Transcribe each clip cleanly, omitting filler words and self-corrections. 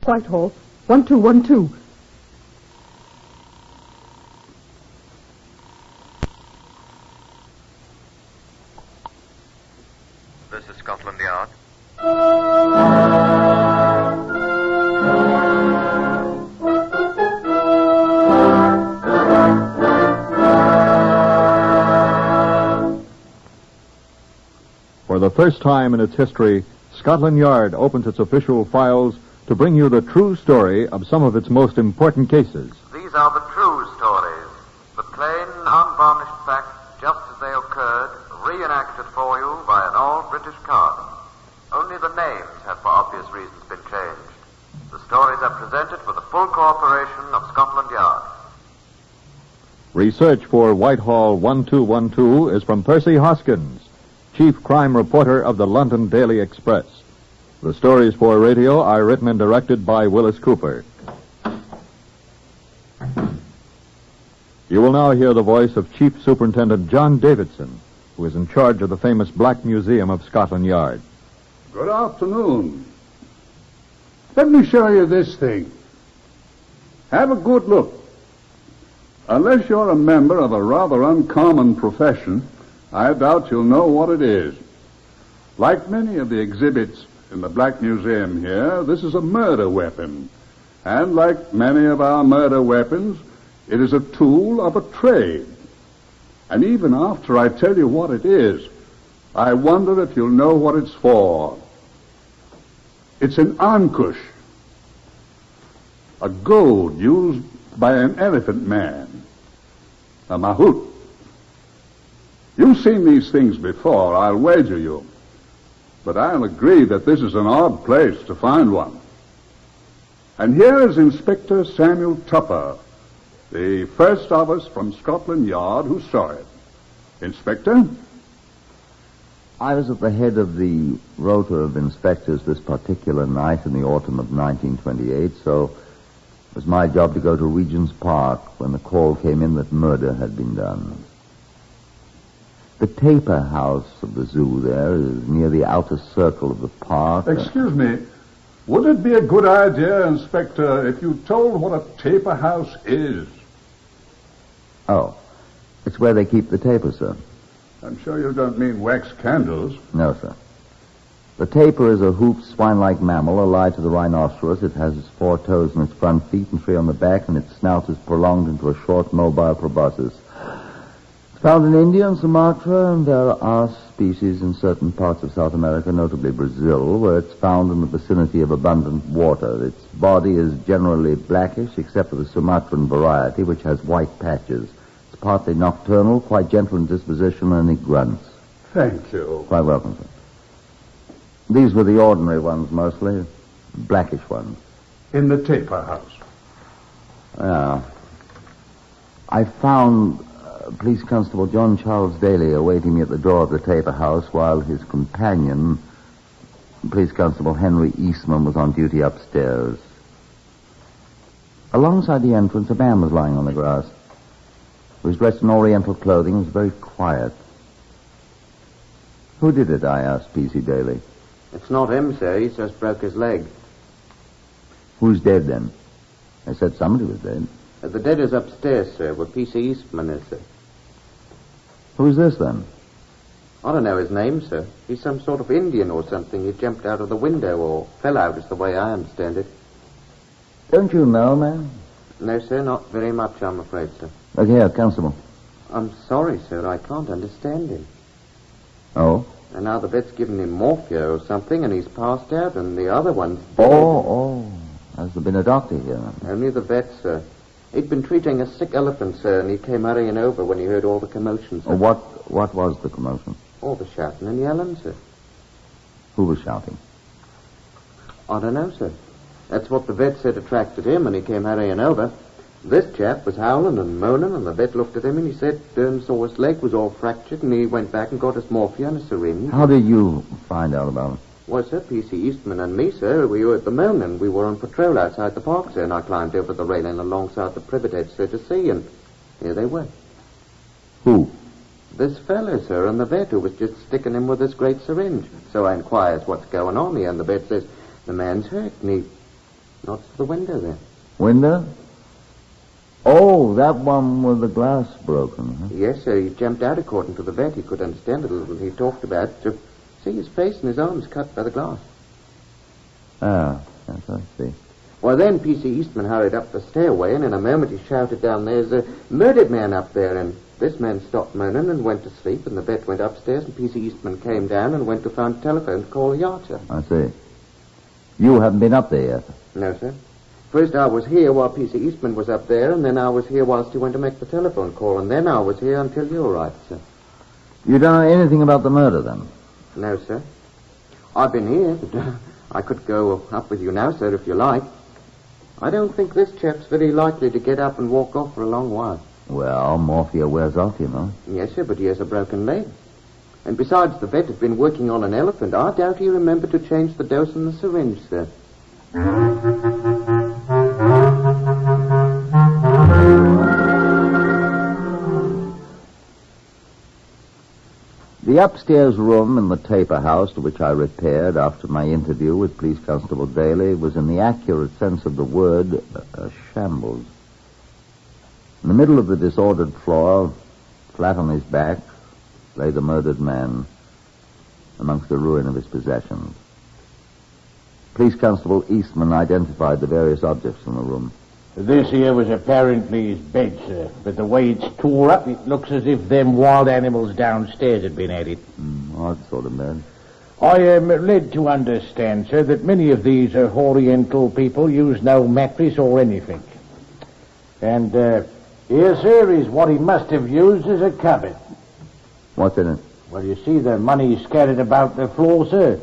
Whitehall-1212. This is Scotland Yard. For the first time in its history, Scotland Yard opens its official files to bring you the true story of some of its most important cases. These are the true stories, the plain, unvarnished facts just as they occurred, reenacted for you by an old British cast. Only the names have for obvious reasons been changed. The stories are presented with the full cooperation of Scotland Yard. Research for Whitehall 1212 is from Percy Hoskins, chief crime reporter of the London Daily Express. The stories for radio are written and directed by Willis Cooper. You will now hear the voice of Chief Superintendent John Davidson, who is in charge of the famous Black Museum of Scotland Yard. Good afternoon. Let me show you this thing. Have a good look. Unless you're a member of a rather uncommon profession, I doubt you'll know what it is. Like many of the exhibits in the Black Museum here, this is a murder weapon. And like many of our murder weapons, it is a tool of a trade. And even after I tell you what it is, I wonder if you'll know what it's for. It's an ankush, a goad used by an elephant man, a mahout. You've seen these things before, I'll wager you. But I'll agree that this is an odd place to find one. And here is Inspector Samuel Tupper, the first of us from Scotland Yard who saw it. Inspector? I was at the head of the rota of inspectors this particular night in the autumn of 1928, so it was my job to go to Regent's Park when the call came in that murder had been done. The Tapir house of the zoo there is near the outer circle of the park. Excuse me. Would it be a good idea, Inspector, if you told what a tapir house is? Oh, it's where they keep the tapir, sir. I'm sure you don't mean wax candles. No, sir. The tapir is a hoofed swine-like mammal allied to the rhinoceros. It has its 4 toes in its front feet and 3 on the back, and its snout is prolonged into a short, mobile proboscis. It's found in India and Sumatra, and there are species in certain parts of South America, notably Brazil, where it's found in the vicinity of abundant water. Its body is generally blackish, except for the Sumatran variety, which has white patches. It's partly nocturnal, quite gentle in disposition, and it grunts. Thank you. Quite welcome, sir. These were the ordinary ones, mostly. Blackish ones. In the tapir house? Yeah. I found Police Constable John Charles Daly awaiting me at the door of the Tapir house while his companion, Police Constable Henry Eastman, was on duty upstairs. Alongside the entrance, a man was lying on the grass. He was dressed in Oriental clothing and was very quiet. Who did it, I asked P.C. Daly. It's not him, sir. He just broke his leg. Who's dead, then? I said somebody was dead. The dead is upstairs, sir, where P.C. Eastman is, sir. Who's this, then? I don't know his name, sir. He's some sort of Indian or something. He jumped out of the window or fell out, is the way I understand it. Don't you know, man? No, sir, not very much, I'm afraid, sir. Look here, Constable. I'm sorry, sir. I can't understand him. Oh? And now the vet's given him morphia or something, and he's passed out, and the other one's dead. Oh. Has there been a doctor here? Only the vet, sir. He'd been treating a sick elephant, sir, and he came hurrying over when he heard all the commotion, sir. Oh, what was the commotion? All the shouting and yelling, sir. Who was shouting? I don't know, sir. That's what the vet said attracted him, and he came hurrying over. This chap was howling and moaning, and the vet looked at him, and he said saw his leg was all fractured, and he went back and got his morphia and a syringe. How did you find out about it? Well, sir, P.C. Eastman and me, sir, we were at the moon, and we were on patrol outside the park, sir, and I climbed over the railing alongside the privet edge, sir, to see, and here they were. Who? This fellow, sir, and the vet who was just sticking him with this great syringe. So I inquires what's going on here, and the vet says, the man's hurt, and What's the window there? Window? Oh, that one with the glass broken, huh? Yes, sir. He jumped out according to the vet. He could understand it a little. He talked about it. To see his face and his arms cut by the glass. Ah, yes, I see. Well, then P.C. Eastman hurried up the stairway, and in a moment he shouted down, "There's a murdered man up there." And this man stopped moaning and went to sleep, and the vet went upstairs, and P.C. Eastman came down and went to find a telephone to call the yard, sir. I see. You haven't been up there yet? No, sir. First I was here while P.C. Eastman was up there, and then I was here whilst he went to make the telephone call, and then I was here until you arrived, sir. You don't know anything about the murder, then? No, sir. I've been here, but I could go up with you now, sir, if you like. I don't think this chap's very likely to get up and walk off for a long while. Well, morphia wears off, you know. Yes, sir, but he has a broken leg. And besides, the vet has been working on an elephant. I doubt he remembered to change the dose in the syringe, sir. The upstairs room in the Tapir house, to which I repaired after my interview with Police Constable Daly, was in the accurate sense of the word a shambles. In the middle of the disordered floor, flat on his back, lay the murdered man amongst the ruin of his possessions. Police Constable Eastman identified the various objects in the room. This here was apparently his bed, sir, but the way it's tore up, it looks as if them wild animals downstairs had been at it. Odd sort of bed. I am led to understand, sir, that many of these Oriental people use no mattress or anything. And here, sir, is what he must have used as a cupboard. What's in it? Well, you see the money scattered about the floor, sir.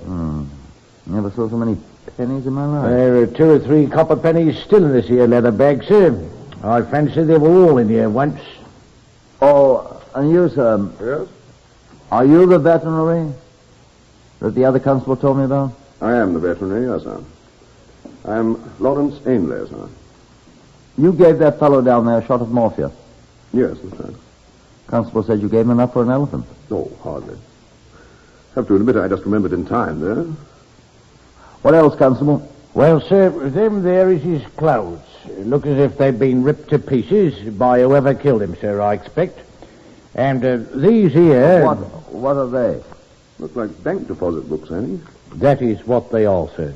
Never saw so many pennies in my life. There are 2 or 3 copper pennies still in this here leather bag, sir. I fancy they were all in here once. Oh, and you, sir? Yes? Are you the veterinary that the other constable told me about? I am the veterinary, yes, sir. I am Lawrence Ainley, sir. You gave that fellow down there a shot of morphia. Yes, that's right. Constable said you gave him enough for an elephant. Oh, hardly. Have to admit I just remembered in time there. What else, Constable? Well, sir, them there is his clothes. Look as if they've been ripped to pieces by whoever killed him, sir, I expect. And these here... What are they? Look like bank deposit books, eh? That is what they are, sir.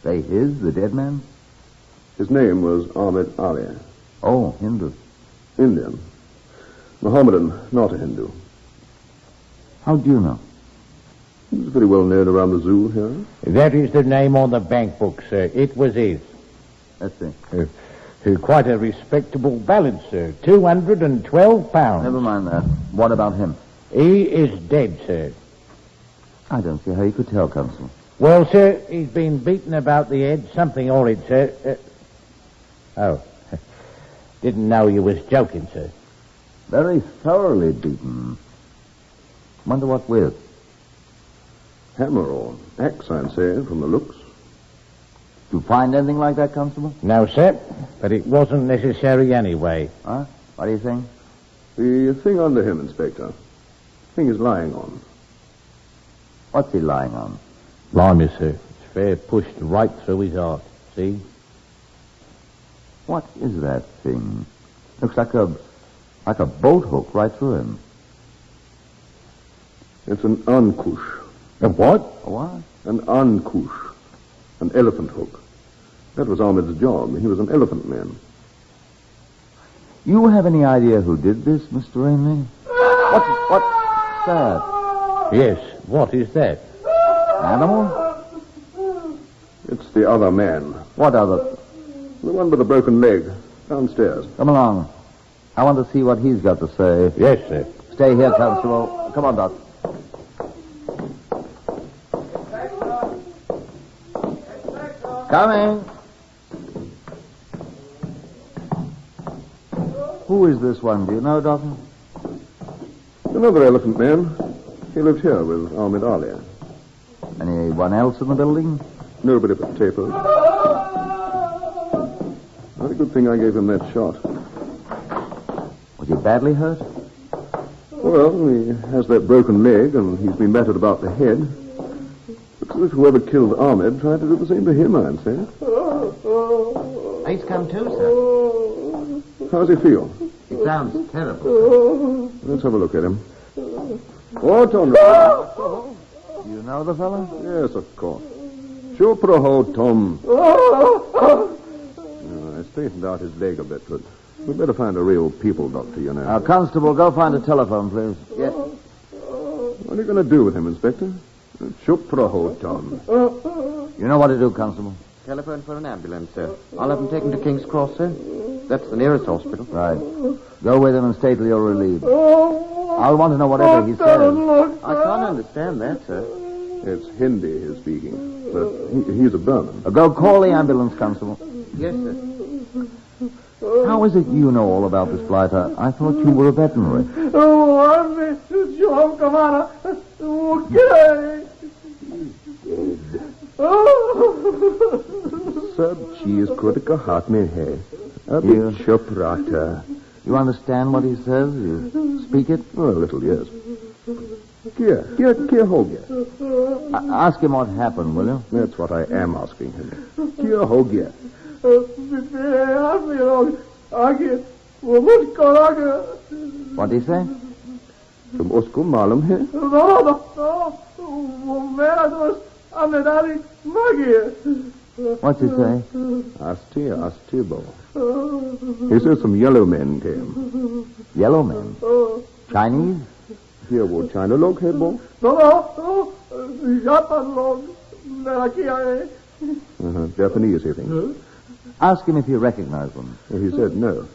They his, the dead man? His name was Ahmed Ali. Oh, Hindu. Indian. Mohammedan, not a Hindu. How do you know? He was very well known around the zoo here. That is the name on the bank book, sir. It was his. Let's see. Quite a respectable balance, sir. £212. Never mind that. What about him? He is dead, sir. I don't see how you could tell, Constable. Well, sir, he's been beaten about the head. Something horrid, sir. Oh. Didn't know you was joking, sir. Very thoroughly beaten. Wonder what with? Hammer or axe, I'd say, from the looks. Did you find anything like that, Constable? No, sir, but it wasn't necessary anyway. Huh? What do you think? The thing under him, Inspector. The thing is lying on. What's he lying on? Blimey, sir. It's fair pushed right through his heart. See? What is that thing? Looks like a boat hook right through him. It's an ankush. A what? A what? An ankush. An elephant hook. That was Ahmed's job. He was an elephant man. You have any idea who did this, Mr. Ainley? What's that? Yes, what is that? Animal? It's the other man. What other? The one with the broken leg. Downstairs. Come along. I want to see what he's got to say. Yes, sir. Stay here, Constable. Come on, Doc. Coming. Who is this one? Do you know, Doctor? Another elephant man. He lived here with Ahmed Ali. Anyone else in the building? Nobody but Tapir. Very good thing I gave him that shot. Was he badly hurt? Well, he has that broken leg, and he's been battered about the head. Looks as if whoever killed Ahmed tried to do the same to him, I'd say. He's come too, sir. How's he feel? He sounds terrible. Let's have a look at him. Oh, Tom. You know the fellow? Yes, of course. Sure, Proho, Tom. I straightened out his leg a bit, but we'd better find a real people doctor, you know. Constable, go find a telephone, please. Yes. What are you going to do with him, Inspector? Sure, Proho, Tom. You know what to do, Constable. Telephone for an ambulance, sir. I'll have him taken to King's Cross, sir. That's the nearest hospital. Right. Go with him and stay till you're relieved. I'll want to know whatever he says. I can't understand that, sir. It's Hindi he's speaking, but he's a Burman. Go call the ambulance, Constable. Yes, sir. How is it you know all about this flight? I thought you were a veterinary. सब चीज खुद का हाथ में है अब चुप रहता. You understand what he says? You speak it? Oh, a little, yes. क्या हो गया? Ask him what happened, will you? That's what I am asking him. क्या हो गया? What did he say? तुम उसको मालूम है? What's he say? Astibo. He says some yellow men came. Yellow men? Chinese? Here, वो China लोग है वो? Japanese, he thinks. Ask him if he recognized them. He said no.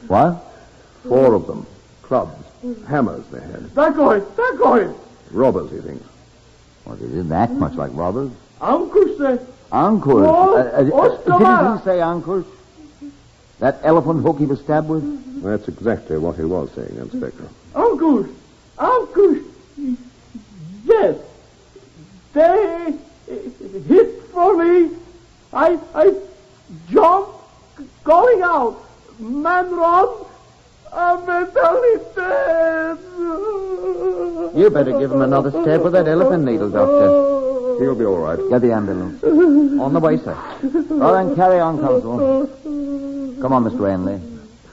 What? 4 of them. Clubs. Hammers they had. Robbers, he thinks. Well, they didn't act much like robbers. Ankush. Didn't he say Ankush? That elephant hook he was stabbed with? That's exactly what he was saying, Inspector. Ankush. Yes. They hit for me. I jumped, calling out, man run. I'm mentally dead. You better give him another stab with that elephant needle, Doctor. He'll be all right. Get the ambulance. On the way, sir. Well, then carry on, Constable. Come on, Mr. Ainley.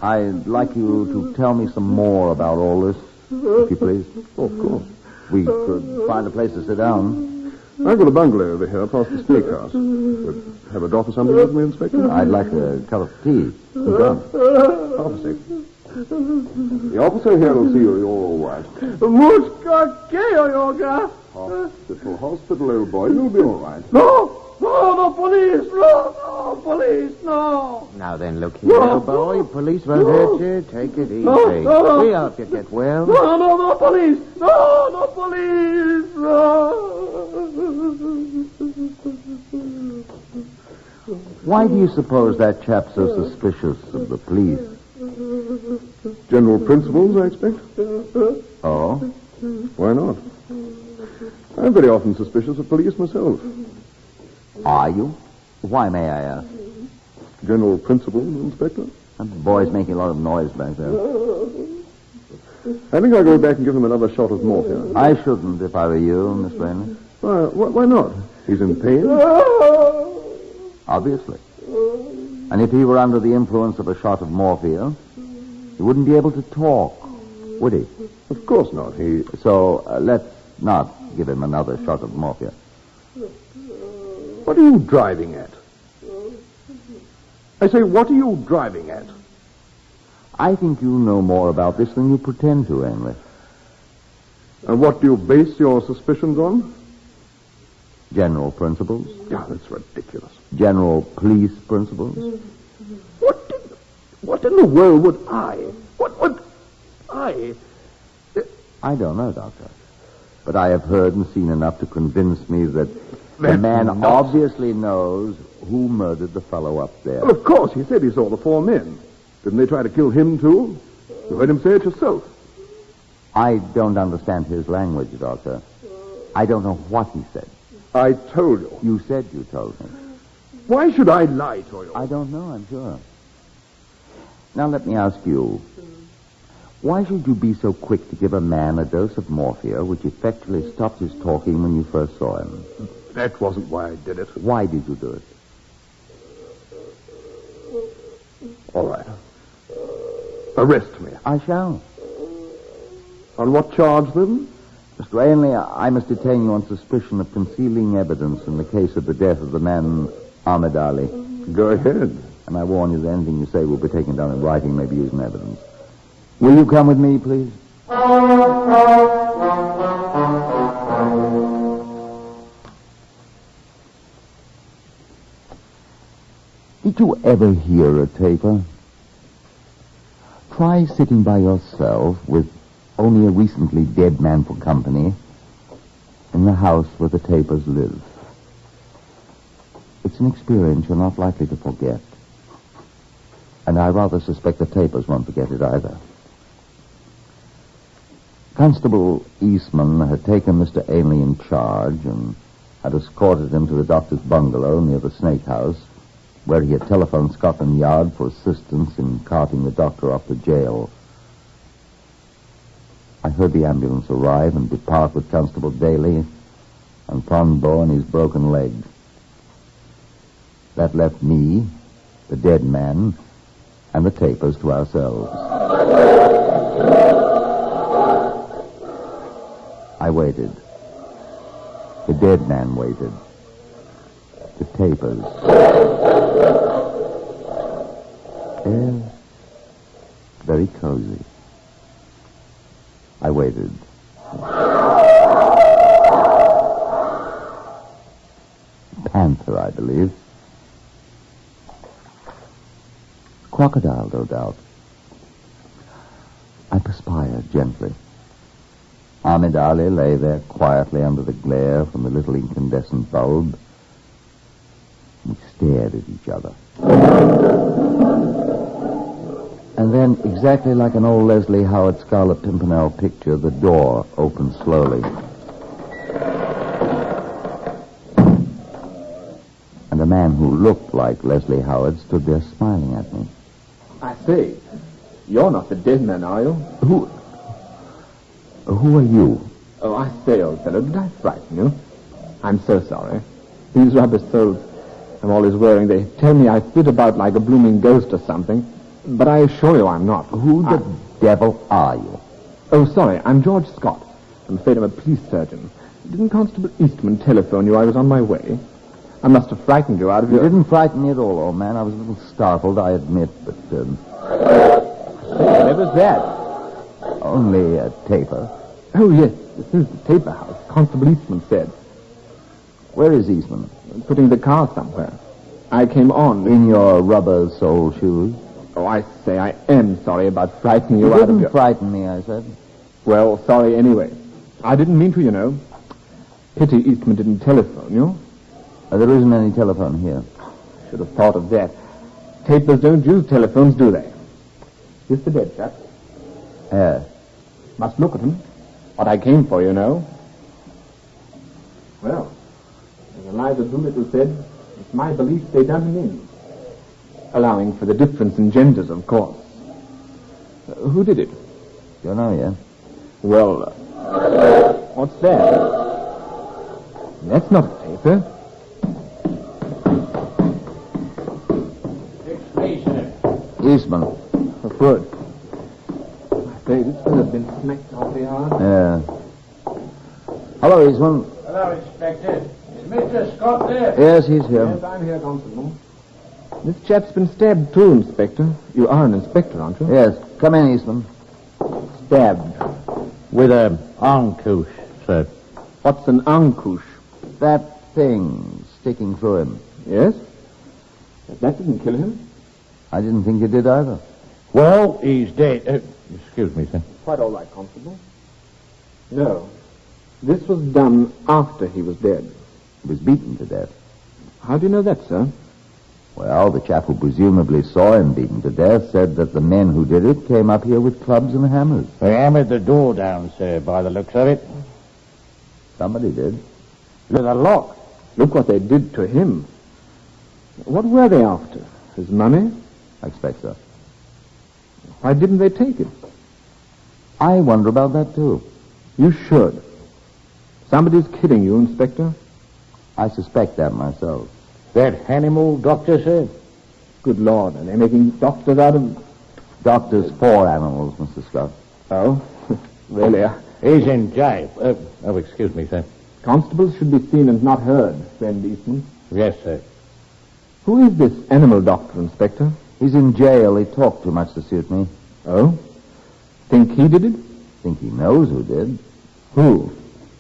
I'd like you to tell me some more about all this, if you please. Oh, of course. We could find a place to sit down. I've got a bungalow over here past the steakhouse. Would have a drop or something with me, Inspector? I'd like a cup of tea. Half a second. The officer here will see you're all right. Hospital, old boy. You'll be all right. No, police, no. Now then, look here, old boy. Police won't hurt you. Take it easy. We'll help you get well. No, police. No, police. Why do you suppose that chap's so suspicious of the police? General principles, I expect? Oh? Why not? I'm very often suspicious of police myself. Are you? Why, may I ask? General principles, Inspector? That boy's making a lot of noise back there. I think I'll go back and give him another shot of morphine. I shouldn't if I were you, Miss Rainley. Why not? He's in pain? Obviously. And if he were under the influence of a shot of morphine, he wouldn't be able to talk, would he? Of course not. So let's not give him another shot of morphine. What are you driving at? I say, what are you driving at? I think you know more about this than you pretend to, Ainley. And what do you base your suspicions on? General principles. Yeah, that's ridiculous. General police principles. What in the world would I? What would I? I don't know, Doctor. But I have heard and seen enough to convince me that the man obviously knows who murdered the fellow up there. Well, of course, he said he saw the 4 men. Didn't they try to kill him, too? You heard him say it yourself. I don't understand his language, Doctor. I don't know what he said. I told you. You said you told me. Why should I lie to you? I don't know, I'm sure. Now let me ask you. Why should you be so quick to give a man a dose of morphia which effectually stopped his talking when you first saw him? That wasn't why I did it. Why did you do it? All right. Arrest me. I shall. On what charge, then? Mr. Ainley, I must detain you on suspicion of concealing evidence in the case of the death of the man Ahmed Ali. Go ahead. And I warn you that anything you say will be taken down in writing, may be used in evidence. Will you come with me, please? Did you ever hear a taper? Try sitting by yourself with only a recently dead man for company in the house where the tapers live. It's an experience you're not likely to forget. And I rather suspect the tapers won't forget it either. Constable Eastman had taken Mr. Ainley in charge and had escorted him to the doctor's bungalow near the Snake House, where he had telephoned Scotland Yard for assistance in carting the doctor off to jail. I heard the ambulance arrive and depart with Constable Daly and Fonbo and his broken leg. That left me, the dead man, and the tapers to ourselves. I waited. The dead man waited. The tapers. Yes, very cozy. I waited. Panther, I believe. Crocodile, no doubt. I perspired gently. Ahmed Ali lay there quietly under the glare from the little incandescent bulb. We stared at each other. And then, exactly like an old Leslie Howard Scarlet Pimpernel picture, the door opened slowly. And a man who looked like Leslie Howard stood there smiling at me. I say, you're not the dead man, are you? Who are you? Oh, I say, old fellow, did I frighten you? I'm so sorry. These rubber soles I'm always wearing, they tell me I fit about like a blooming ghost or something. But I assure you I'm not. Who the devil are you? Oh, sorry, I'm George Scott. I'm afraid I'm a police surgeon. Didn't Constable Eastman telephone you I was on my way? I must have frightened you out of your... You didn't frighten me at all, old man. I was a little startled, I admit, but... Where was that? Only a taper. Oh, yes, this is the Tapir house, Constable Eastman said. Where is Eastman? Putting the car somewhere. I came on... In your rubber sole shoes? Oh, I say, I am sorry about frightening you You out of didn't your... frighten me, I said. Well, sorry anyway. I didn't mean to, you know. Pity Eastman didn't telephone you. There isn't any telephone here. Should have thought of that. Tapers don't use telephones, do they? Here's the dead chap. Yes. Must look at him. What I came for, you know. Well, as Eliza Doolittle said, it's my belief they done him in. Allowing for the difference in genders, of course. Who did it? Don't know yet. Well, what's that? That's not a taper. Eastman. A foot. I say, this one has been smacked awfully hard. Yeah. Hello, Eastman. Hello, Inspector. Is Mr. Scott there? Yes, he's here. Yes, I'm here, Constable. This chap's been stabbed too, Inspector. You are an inspector, aren't you? Yes. Come in, Eastman. Stabbed. With a ankush, sir. What's an ankush? That thing sticking through him. Yes? That didn't kill him. I didn't think it did either. Well, he's dead. Excuse me, sir. Quite all right, Constable. No. This was done after he was dead. He was beaten to death. How do you know that, sir? Well, the chap who presumably saw him beaten to death said that the men who did it came up here with clubs and hammers. They hammered the door down, sir, by the looks of it. Somebody did. With a lock. Look what they did to him. What were they after? His money? I expect so. Why didn't they take it? I wonder about that, too. You should. Somebody's kidding you, Inspector. I suspect that myself. That animal doctor, sir? Good Lord, are they making doctors out of... Doctors for animals, Mr. Scott. Oh, really? He's in jail. Excuse me, sir. Constables should be seen and not heard, friend Eastman. Yes, sir. Who is this animal doctor, Inspector? He's in jail. He talked too much to suit me. Oh? Think he did it? Think he knows who did. Who?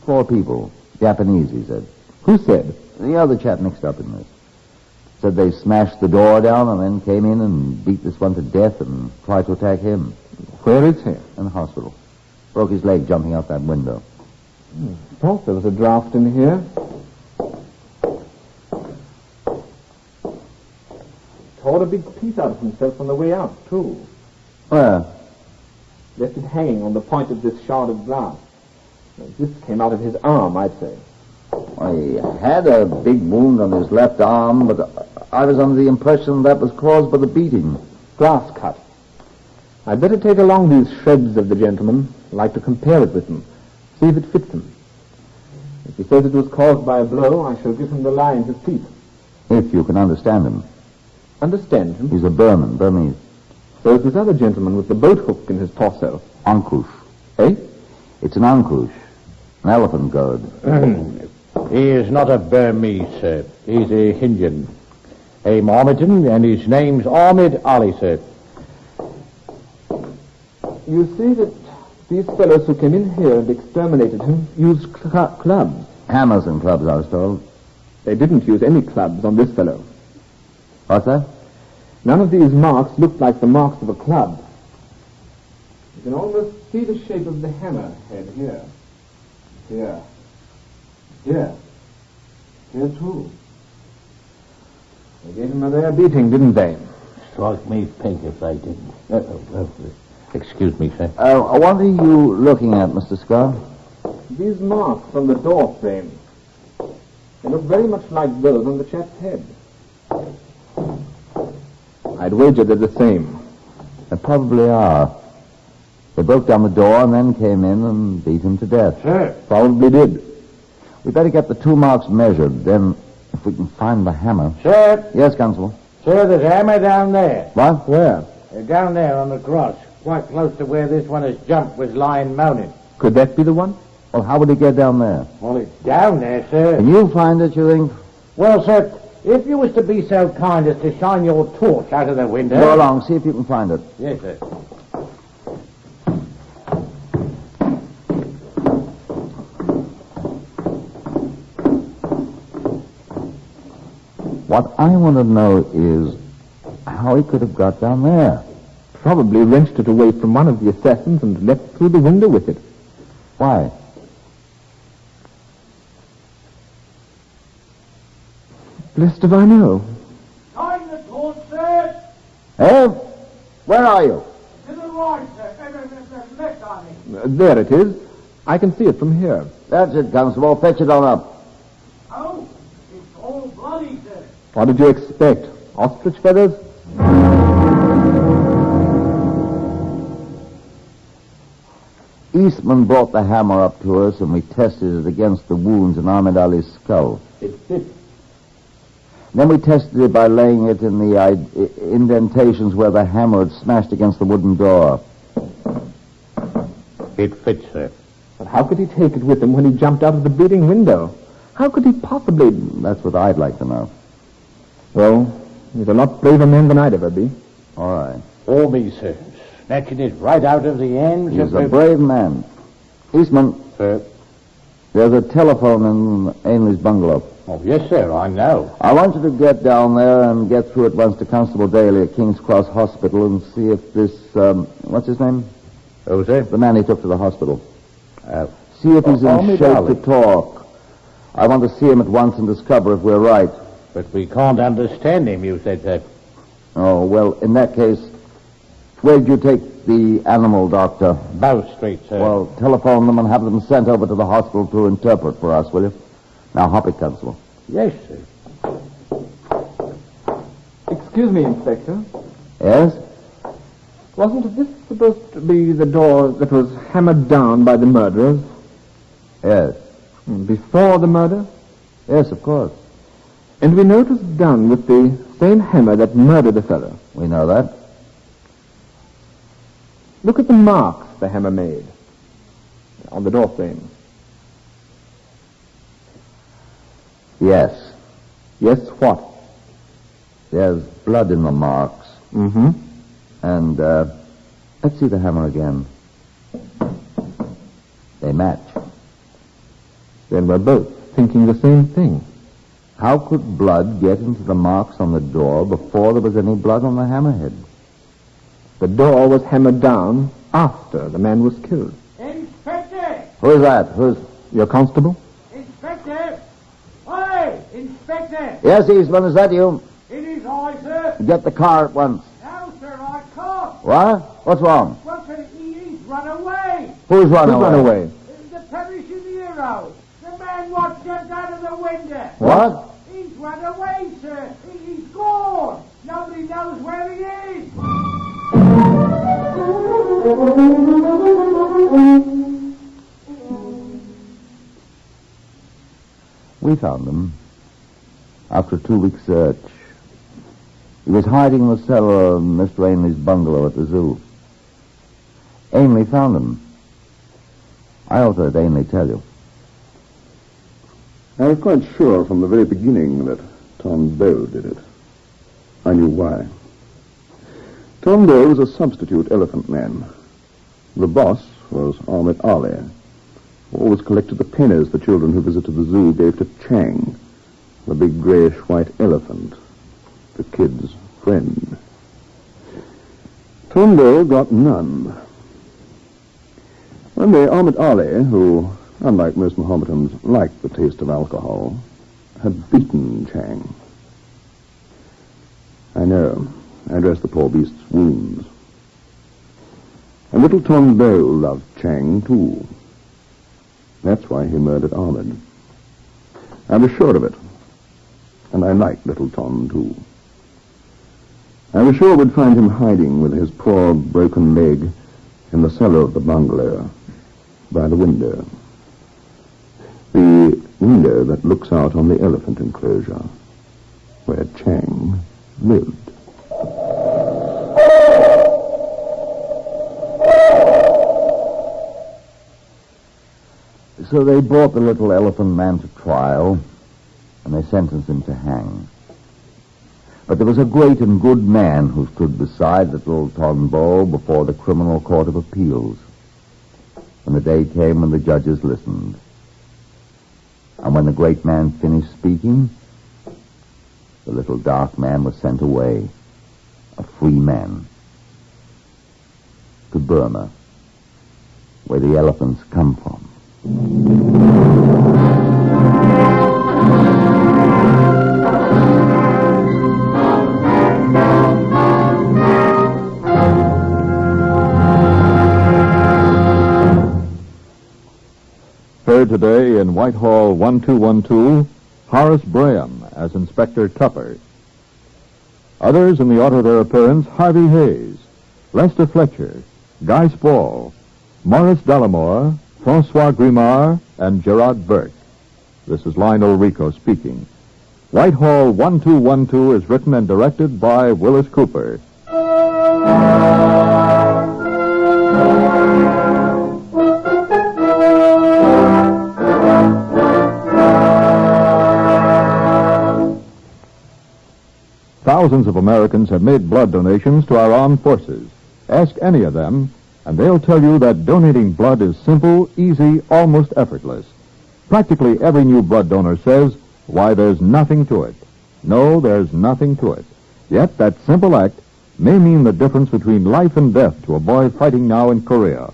4 people. Japanese, he said. Who said? The other chap mixed up in this. Said they smashed the door down and then came in and beat this one to death and tried to attack him. Where is he? In the hospital. Broke his leg jumping out that window. Thought there was a draft in here. Tore a big piece out of himself on the way out, too. Where? Left it hanging on the point of this shard of glass. This came out of his arm, I'd say. Well, he had a big wound on his left arm, but I was under the impression that was caused by the beating. Glass cut. I'd better take along these shreds of the gentleman. I'd like to compare it with them. See if it fits him. If he says it was caused by a blow, I shall give him the lie in his teeth. If you can understand him. Understand him? He's a Burmese. So is this other gentleman with the boat hook in his torso. Ankush. Eh? It's an Ankush. An elephant gourd. He is not a Burmese, sir. He's a Indian. A Mohammedan, and his name's Ahmed Ali, sir. You see that these fellows who came in here and exterminated him used clubs. Hammers and clubs, I was told. They didn't use any clubs on this fellow. What's that? None of these marks looked like the marks of a club. You can almost see the shape of the hammer head here. Here. Here. Here, too. They gave him a rare beating, didn't they? Strike me pink if they didn't. Excuse me, sir. What are you looking at, Mr. Scott? These marks on the door frame. They look very much like those on the chap's head. I'd wager they're the same. They probably are. They broke down the door and then came in and beat him to death. Sir. Probably did. We better get the 2 marks measured. Then, if we can find the hammer... Sir. Yes, Constable? Sir, there's a hammer down there. What? Where? Down there on the cross. Quite close to where this one has jumped was lying moaning. Could that be the one? Well, how would he get down there? Well, it's down there, sir. Can you find it, you think? Well, sir, if you was to be so kind as to shine your torch out of the window... Go along, see if you can find it. Yes, sir. What I want to know is how he could have got down there. Probably wrenched it away from one of the assassins and leapt through the window with it. Why? Blessed if I know. Shine the torch, sir. Eh? Where are you? To the right, sir. Left, I mean. There it is. I can see it from here. That's it, Constable. Fetch it on up. Oh, it's all bloody, sir. What did you expect? Ostrich feathers? Eastman brought the hammer up to us, and we tested it against the wounds in Ahmed Ali's skull. It fits. Then we tested it by laying it in the indentations where the hammer had smashed against the wooden door. It fits, sir. But how could he take it with him when he jumped out of the bleeding window? How could he possibly... That's what I'd like to know. Well, he's a lot braver man than I'd ever be. All right. Or me, sir. Snatching it right out of the ends He's of a the... brave man. Eastman, Sir. there's a telephone in Ainley's bungalow. Oh, yes, sir, I know. I want you to get down there and get through at once to Constable Daly at King's Cross Hospital and see if this, what's his name? Oh, sir? The man he took to the hospital. Uh, See if he's in Ahmed shape Ali. to talk. I want to see him at once and discover if we're right. But we can't understand him, you said, sir. Oh, well, in that case, where'd you take the animal doctor? Bow Street, sir. Well, telephone them and have them sent over to the hospital to interpret for us, will you? Now, hop it, Constable. Yes, sir. Excuse me, Inspector. Yes? Wasn't this supposed to be the door that was hammered down by the murderers? Yes. Before the murder? Yes, of course. And we know it was done with the same hammer that murdered the fellow. We know that. Look at the marks the hammer made on the door frame. Yes. Yes, what? There's blood in the marks. Mm-hmm. And, let's see the hammer again. They match. Then we're both thinking the same thing. How could blood get into the marks on the door before there was any blood on the hammerhead? The door was hammered down after the man was killed. Inspector! Who's that? Who's... Your constable? Inspector! Oi! Inspector! Yes, Eastman, is that you? It is I, sir. Get the car at once. No, sir, I can't. What? What's wrong? Well, sir, he's run away. Who's run Who away? ran away? The perishing hero. The man what jumped out of the window. What? He's run away, sir. He's gone. Nobody knows where he is. We found him. After a 2-week search. He was hiding in the cellar of Mr. Ainley's bungalow at the zoo. Ainley found him. I ought to let Ainley tell you. I was quite sure from the very beginning that Tom Doe did it. I knew why. Tom Doe was a substitute elephant man. The boss was Ahmed Ali, who always collected the pennies the children who visited the zoo gave to Chang, the big grayish-white elephant, the kids' friend. Tom Doe got none. One day, Ahmed Ali, who, unlike most Mohammedans, liked the taste of alcohol, had beaten Chang. I know. I dressed the poor beast's wounds. And little Tom Doe loved Chang, too. That's why he murdered Ahmed. I was sure of it. And I liked little Tom, too. I was sure we'd find him hiding with his poor broken leg in the cellar of the bungalow, by the window. The window that looks out on the elephant enclosure, where Chang lived. So they brought the little elephant man to trial, and they sentenced him to hang. But there was a great and good man who stood beside little Tombo before the Criminal Court of Appeals. And the day came when the judges listened. And when the great man finished speaking, the little dark man was sent away, a free man, to Burma, where the elephants come from. Heard today in Whitehall-1212, Horace Braham as Inspector Tupper. Others in the order of their appearance, Harvey Hayes, Lester Fletcher, Guy Spall, Morris Dallimore, Francois Grimard, and Gerard Burke. This is Lionel Rico speaking. Whitehall-1212 is written and directed by Willis Cooper. Thousands of Americans have made blood donations to our armed forces. Ask any of them, and they'll tell you that donating blood is simple, easy, almost effortless. Practically every new blood donor says, why, there's nothing to it. No, there's nothing to it. Yet that simple act may mean the difference between life and death to a boy fighting now in Korea.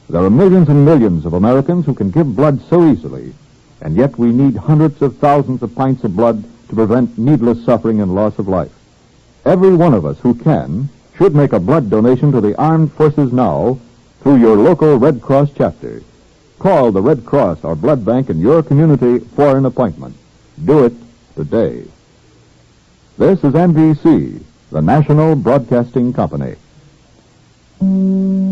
There are millions and millions of Americans who can give blood so easily, and yet we need hundreds of thousands of pints of blood to prevent needless suffering and loss of life. Every one of us who can should make a blood donation to the armed forces now through your local Red Cross chapter. Call the Red Cross or blood bank in your community for an appointment. Do it today. This is NBC, the National Broadcasting Company. Thank you.